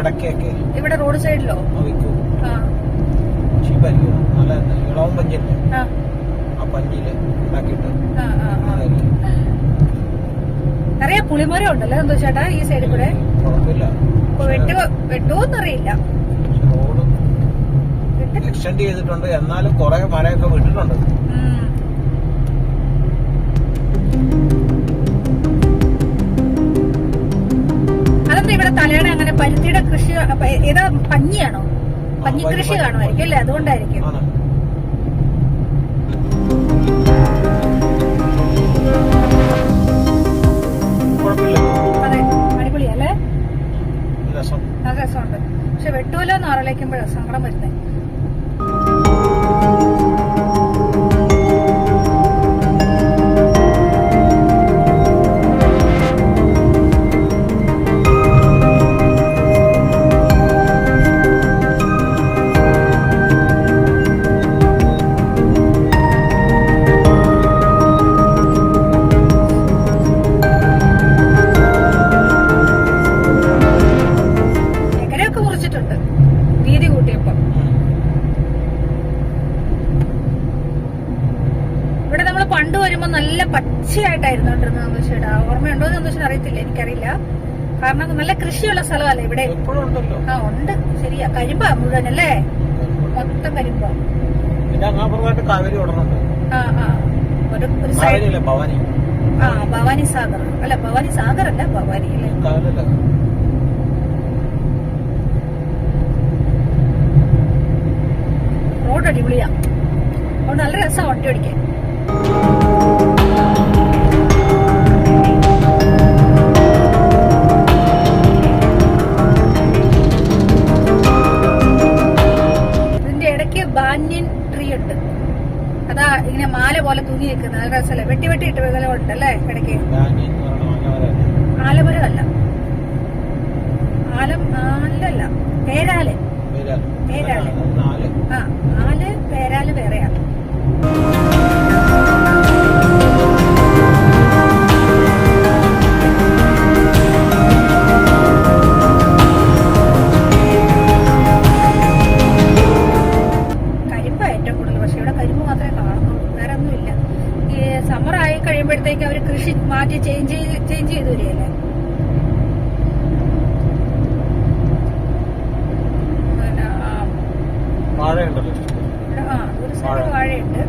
ഇടയ്ക്കൊക്കെ ഇവിടെ റോഡ് സൈഡിലോ നല്ല ഇളവും പഞ്ചല്ലേ ആ പഞ്ചില് ഉണ്ടാക്കിയിട്ട് നിറയെ പുളിമരം ഉണ്ടല്ലോ എന്തോ ചേട്ടാ ഈ സൈഡിൽ കൂടെ. വെട്ടുവോന്നറിയില്ല. എക്സ്റ്റെൻഡ് ചെയ്തിട്ടുണ്ട്, എന്നാലും കുറെ മരമൊക്കെ വിട്ടിട്ടുണ്ട്. അതെന്താ ഇവിടെ തലയുടെ അങ്ങനെ പരുത്തിയുടെ കൃഷി ഏതാ പഞ്ഞിയാണോ? പഞ്ഞി കൃഷി കാണുമായിരിക്കും അല്ലേ, അതുകൊണ്ടായിരിക്കും. അതെ, അടിപൊളിയല്ലേ, നല്ല രസമുണ്ട്. പക്ഷെ വെട്ടൂല എന്ന് ആലോചിക്കുമ്പോഴാണ് സങ്കടം വരുന്നത്. പണ്ട് വരുമ്പോ നല്ല പച്ചയായിട്ടായിരുന്നു സന്തോഷേടാ. ഓർമ്മയുണ്ടോ എന്ന് സന്തോഷം അറിയത്തില്ല, എനിക്കറിയില്ല. കാരണം നല്ല കൃഷിയുള്ള സ്ഥലമല്ലേ ഇവിടെ. ആ ഉണ്ട്, ശരിയാ. കരിമ്പാ മുഴുവനല്ലേ, മൊത്തം കരിമ്പാ. ഭവാനി സാഗർ അല്ല, ഭവാനി സാഗർ അല്ല, ഭവാനി അല്ലേ. റോഡ് അടിപൊളിയാ, അതുകൊണ്ട് നല്ല രസമാണ് വണ്ടി ഓടിക്കാൻ. ഇതിന്റെ ഇടയ്ക്ക് ബാന്യൻ ട്രീ ഉണ്ട്, അതാ ഇങ്ങനെ മാല പോലെ തൂങ്ങി നിൽക്കുന്നത്. നല്ല രസമല്ലേ, വെട്ടി വെട്ടി ഇട്ട് വിധല ഉണ്ടല്ലേ ഇടയ്ക്ക്. ആലമരം അല്ല, അല്ലല്ല, പേരാല്. പേരാല് ആ, ആല് പേരാല് വേറെയാണ്. സമ്മറായി കഴിയുമ്പോഴത്തേക്ക് അവര് കൃഷി മാറ്റി ചേഞ്ച് ചെയ്ത് വരികയല്ലേ. ഒരു സ്ഥലത്ത് വാഴയുണ്ട്,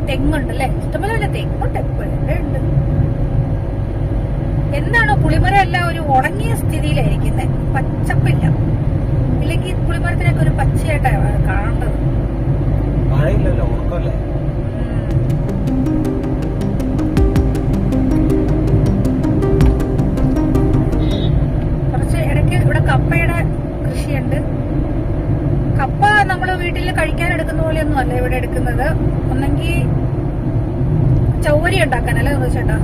തെങ്ങുണ്ടല്ലേ, ഇഷ്ടംപോലെ തെങ്ങുണ്ട് എപ്പോഴും ഉണ്ട്. എന്താണോ പുളിമരം എല്ലാം ഒരു ഉണങ്ങിയ സ്ഥിതിയിലായിരിക്കുന്നത്, പച്ചപ്പില്ല. ഇല്ലെങ്കിൽ പുളിമരത്തിനൊക്കെ ഒരു പച്ചയായിട്ടാണ് കാണേണ്ടത്. കുറച്ച് ഇടയ്ക്ക് ഇവിടെ കപ്പയുടെ കൃഷിയുണ്ട്. കപ്പ നമ്മള് വീട്ടിൽ കഴിക്കാൻ എടുക്കുന്ന പോലെയൊന്നും അല്ല ഇവിടെ എടുക്കുന്നത്. ഒന്നെങ്കിൽ ചൗവരി ഉണ്ടാക്കാനല്ലേ ചേട്ടാ,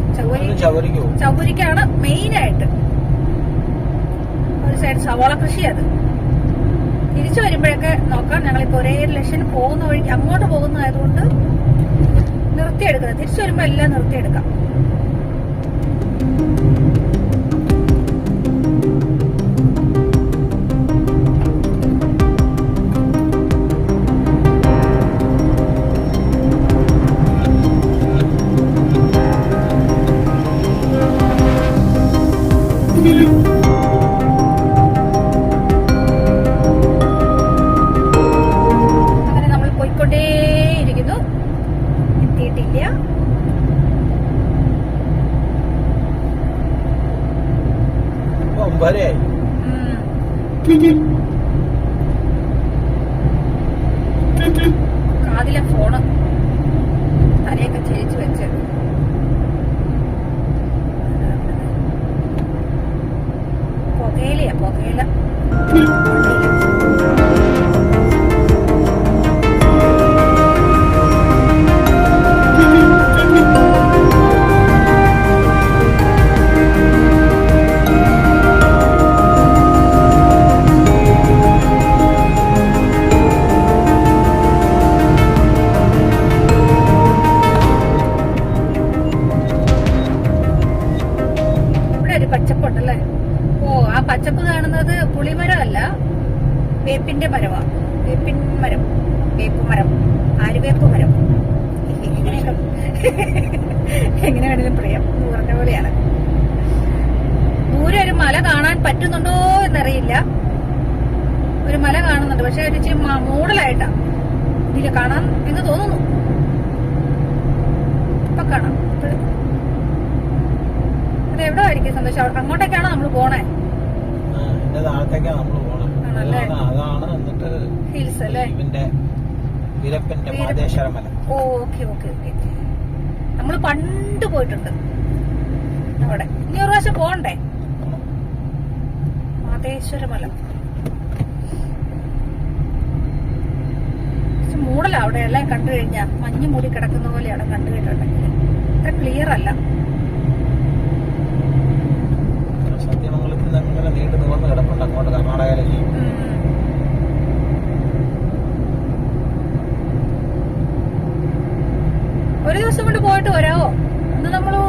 ചൗവരിക്കാണ് മെയിനായിട്ട്. ഒരു സൈഡ് സവാള കൃഷി. അത് തിരിച്ചു വരുമ്പോഴൊക്കെ നോക്കാം. ഞങ്ങളിപ്പോ ഒരേ ലക്ഷം പോകുന്ന വഴിക്ക് അങ്ങോട്ട് പോകുന്നതായതുകൊണ്ട് നിർത്തിയെടുക്കുന്നത്. തിരിച്ചു വരുമ്പോ എല്ലാം നിർത്തിയെടുക്കാം. അങ്ങനെ നമ്മൾ പോയിക്കൊണ്ടേയിരിക്കുന്നു, എത്തിയിട്ടില്ല. കാതിലെ ഫോണ് തലയൊക്കെ ചേച്ച് വെച്ച് പുകയില എങ്ങനെ വേണേലും പ്രിയം എന്ന് പറഞ്ഞ പോലെയാണ്. ദൂരെ ഒരു മല കാണാൻ പറ്റുന്നുണ്ടോ എന്നറിയില്ല. ഒരു മല കാണുന്നുണ്ട്, പക്ഷെ ഒരു ഇച്ചിരി മൂടലായിട്ടാ ഇതില് കാണാൻ എന്ന് തോന്നുന്നു. ഇപ്പൊ കാണാം. അത് എവിടെ ആയിരിക്കും സന്തോഷം? അങ്ങോട്ടേക്കാണോ നമ്മള് പോണേ? ആണല്ലേ? ഹിൽസ് അല്ലേ? Okay okay okay. നമ്മള് പണ്ട് പോയിട്ടുണ്ട് അവിടെ. ഇനി ഒരു പ്രാവശ്യം പോണ്ടേ? മാതേശ്വരമല മൂടല അവിടെ എല്ലാം കണ്ടു കഴിഞ്ഞാ മഞ്ഞ് മൂടി കിടക്കുന്ന പോലെയാണ് കണ്ടു കഴിഞ്ഞിട്ടുണ്ടെങ്കിൽ. അത്ര ക്ലിയർ അല്ല. ഒരു ദിവസം കൊണ്ട് പോയിട്ട് വരാവോ? അന്ന് നമ്മള്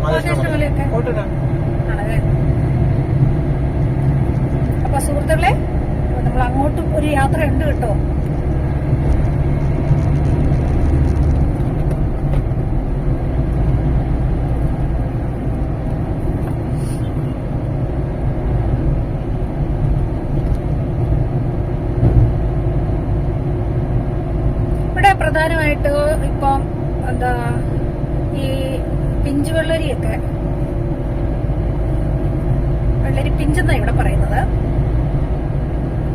മാതേശ്വരമലയൊക്കെ ആണല്ലേ? അപ്പൊ സുഹൃത്തുക്കളെ, നമ്മൾ അങ്ങോട്ടും ഒരു യാത്ര ഉണ്ട് കേട്ടോ. ഇവിടെ പ്രധാനമായിട്ട് ഇപ്പം എന്താ ഈ പിഞ്ച് വെള്ളരിയൊക്കെ, വെള്ളരി പിഞ്ചെന്നാ ഇവിടെ പറയുന്നത്.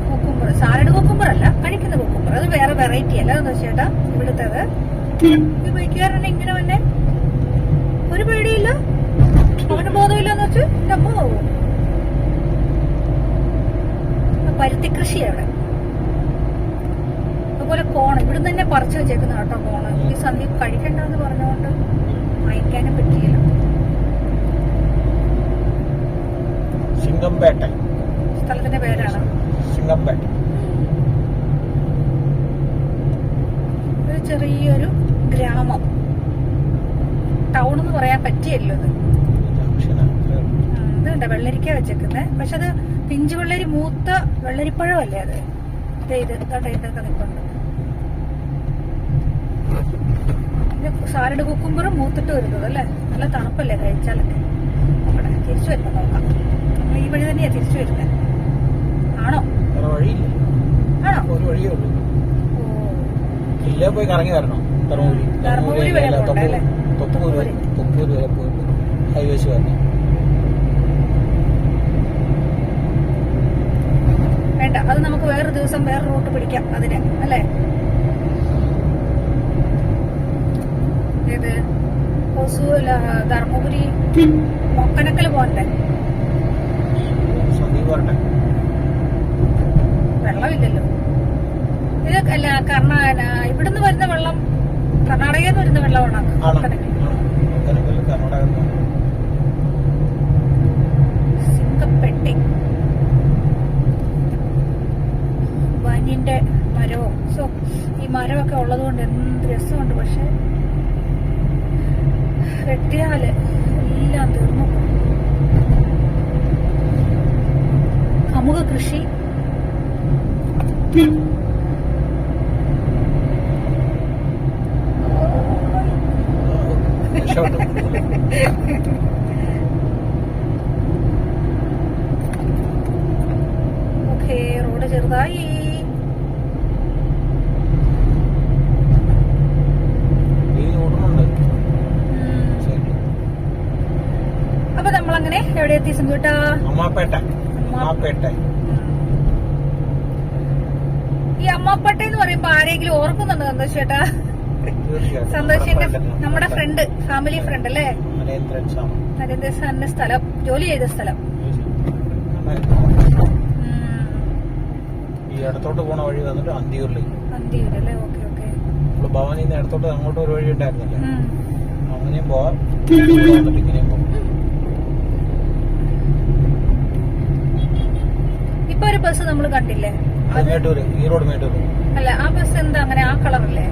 കുക്കുംബർ, സാലഡ് കുക്കുംബർ അല്ല, കഴിക്കുന്ന കുക്കുംബർ. അത് വേറെ വെറൈറ്റി അല്ല എന്താ ചേട്ടാ ഇവിടുത്തേത്. ഈ ബൈക്കുകാരനെ ഇങ്ങനെ തന്നെ ഒരു പേടിയില്ല, അവന് ബോധമില്ലെന്ന് വെച്ച് നമ്മ പരുത്തി കൃഷിയാണ്. അതുപോലെ കോൺ ഇവിടുന്ന് തന്നെ പറിച്ചു വെച്ചേക്കുന്ന കേട്ടോ കോണ്. ഈ സന്ദീപ് കഴിക്കണ്ടെന്ന് പറഞ്ഞുകൊണ്ട് വാങ്ങിക്കാനും പറ്റിയില്ല. സ്ഥലത്തിന്റെ പേരാണ് ഒരു ചെറിയൊരു ഗ്രാമം, ടൗൺ എന്ന് പറയാൻ പറ്റിയല്ലോ ഇത്. ഇതുണ്ട് വെള്ളരിക്ക വെച്ചേക്കുന്നത്. പക്ഷെ അത് പിഞ്ചു വെള്ളരി, മൂത്ത വെള്ളരിപ്പഴമല്ലേ അത്? ഇതൊക്കെ നിൽപ്പുണ്ട്. സാലഡ് കുക്കുംബറും മൂത്തിട്ട് വരുന്നത് അല്ലേ? നല്ല തണുപ്പല്ലേ കഴിച്ചാലൊക്കെ. അവിടെ തിരിച്ചു വരുമ്പോ നോക്കാം. നമ്മൾ ഈ വഴി തന്നെയാ തിരിച്ചു വരുന്നത്. ആണോ? ആണോ? പോയി കറങ്ങി വരണം. ധർമ്മപുരി വരെ പോകണ്ടേ അല്ലേ? ഹൈവേസ് വരണം. വേണ്ട, അത് നമുക്ക് വേറൊരു ദിവസം വേറെ റൂട്ട് പിടിക്കാം അതിന് അല്ലേ? ഏത് ധർമ്മപുരി മൊക്കനക്കല് പോകണ്ടേ? വെള്ളമില്ലല്ലോ ഇത്. അല്ല, ഇവിടുന്ന് വരുന്ന വെള്ളം കർണാടകയിൽ നിന്ന് വരുന്ന വെള്ളമാണ് സിംഗപ്പെട്ടി. വനിന്റെ മരവും. സോ ഈ മരമൊക്കെ ഉള്ളത് കൊണ്ട് എന്ത് രസമുണ്ട്. പക്ഷെ വെട്ടിയാല് എല്ലാം തീർന്നു. കമുക കൃഷി. ഓക്കെ, റോഡ് ചെറുതായി. അപ്പൊ നമ്മളങ്ങനെ എവിടെ എത്തി സന്തോട്ടാ? ഈ അമ്മാപ്പേട്ട എന്ന് പറയുമ്പോ ആരെങ്കിലും ഓർക്കുന്നുണ്ടോ സന്തോഷ് ചേട്ടാ? സന്തോഷിന്റെ നമ്മുടെ ഫ്രണ്ട്, ഫാമിലി ഫ്രണ്ട് അല്ലേ? നരേന്ദ്ര സാറിന്റെ സ്ഥലം, ജോലി ചെയ്ത സ്ഥലം. ഈ ഇടത്തോട്ട് പോണ വഴി വന്നിട്ട് അന്തിയൂരല്ലേ? Okay okay. ഭവാനിന്ന് ഇടത്തോട്ട് അങ്ങോട്ട് ഒരു വഴി ഉണ്ടായിരുന്നല്ലേ? അങ്ങനെയും പോവാം, ഇങ്ങനെയും പോവാം. ഇപ്പൊ ഒരു ബസ് നമ്മൾ കണ്ടില്ലേ? ഈറോഡ് മേട്ടൂർ അല്ല, ആ ബസ് എന്താ അങ്ങനെ ആ കളറല്ലേ?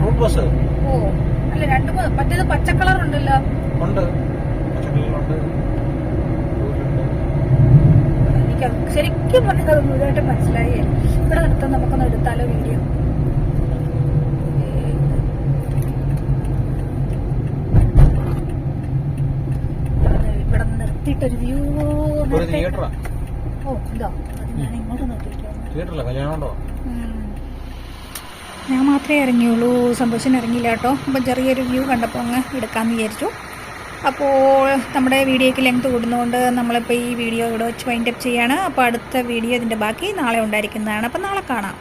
Root bus. ഓ അല്ല, രണ്ടു മറ്റേത് പച്ച കളർ ഉണ്ടല്ലോ. ഉണ്ട്, എനിക്ക് ശരിക്കും പറഞ്ഞത് അത് മുഴുവനായിട്ട് മനസ്സിലായി. ഇവിടെ നിർത്താൻ നമുക്കൊന്ന് എടുത്താലോ വീഡിയോ? നന്നായിട്ടൊരു വ്യൂ. ഒരു തിയേറ്ററാ. ഓ ഇതാ ഞാൻ ഇങ്ങോട്ട് നോക്കിയിരിക്കാം. തിയേറ്ററല്ല, കല്യാണം ഉണ്ടോ? ഞാൻ മാത്രമേ ഇറങ്ങിയുള്ളൂ, സന്തോഷം ഇറങ്ങിയില്ല കേട്ടോ. അപ്പം ചെറിയൊരു വ്യൂ കണ്ടപ്പോൾ അങ്ങ് എടുക്കാമെന്ന് വിചാരിച്ചു. അപ്പോൾ നമ്മുടെ വീഡിയോയ്ക്ക് ലെങ്ത് കൂടുന്നതുകൊണ്ട് നമ്മളിപ്പോൾ ഈ വീഡിയോ ഇവിടെ വെച്ച് വൈൻഡപ്പ് ചെയ്യാണ്. അപ്പോൾ അടുത്ത വീഡിയോ ഇതിൻ്റെ ബാക്കി നാളെ ഉണ്ടായിരിക്കുന്നതാണ്. അപ്പം നാളെ കാണാം.